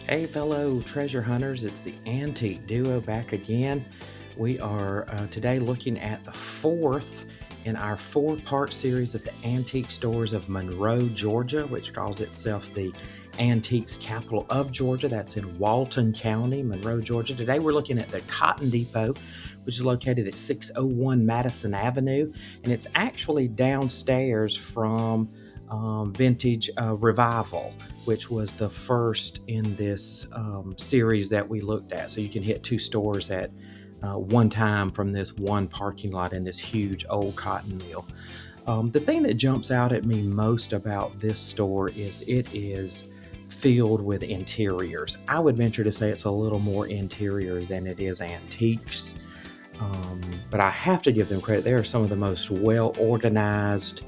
Hey, fellow treasure hunters, it's the Antique Duo back again. We are today looking at the fourth in our four-part series of the Antique Stores of Monroe, Georgia, which calls itself the Antiques Capital of Georgia. That's in Walton County, Monroe, Georgia. Today we're looking at the Cotton Depot, which is located at 601 Madison Avenue, and it's actually downstairs from Vintage Revival, which was the first in this series that we looked at. So you can hit two stores at one time from this one parking lot in this huge old cotton mill. The thing that jumps out at me most about this store is it is filled with interiors. I would venture to say it's a little more interiors than it is antiques. But I have to give them credit. They are some of the most well organized,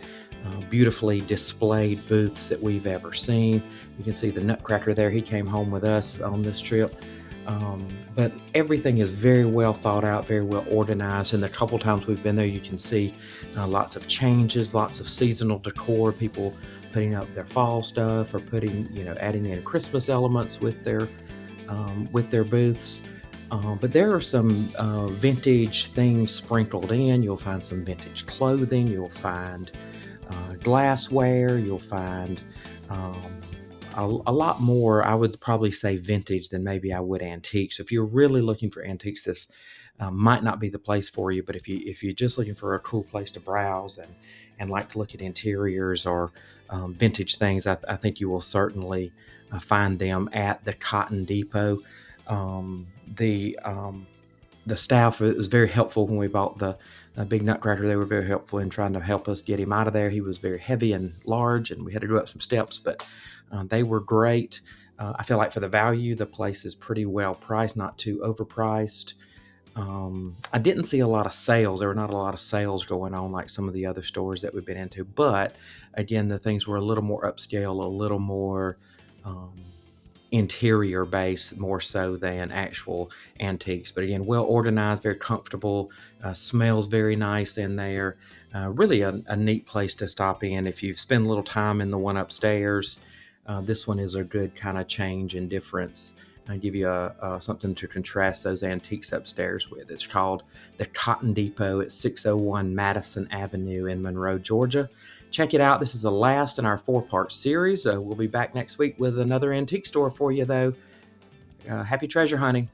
beautifully displayed booths that we've ever seen. You can see the Nutcracker there. He came home with us on this trip. But everything is very well thought out, very well organized. And the couple times we've been there, you can see lots of changes, lots of seasonal decor, people putting up their fall stuff or adding in Christmas elements with their booths. But there are some vintage things sprinkled in. You'll find some vintage clothing. You'll find glassware. You'll find um, a lot more. I would probably say vintage than maybe I would antiques. So if you're really looking for antiques, this might not be the place for you. But if you're just looking for a cool place to browse and like to look at interiors or vintage things, I think you will certainly find them at the Cotton Depot. Um, the um, the staff was very helpful when we bought the big Nutcracker. They were very helpful in trying to help us get him out of there. He was very heavy and large, and we had to go up some steps, but they were great. I feel like for the value, the place is pretty well priced, not too overpriced. I didn't see a lot of sales. There were not a lot of sales going on like some of the other stores that we've been into. But again, the things were a little more upscale, a little more um, interior base more so than actual antiques. But again, well organized, very comfortable, smells very nice in there. Really a neat place to stop in. If you've spent a little time in the one upstairs, this one is a good kind of change and difference. I give you something to contrast those antiques upstairs with. It's called the Cotton Depot at 601 Madison Avenue in Monroe, Georgia. Check it out. This is the last in our four-part series. We'll be back next week with another antique store for you, though. Happy treasure hunting.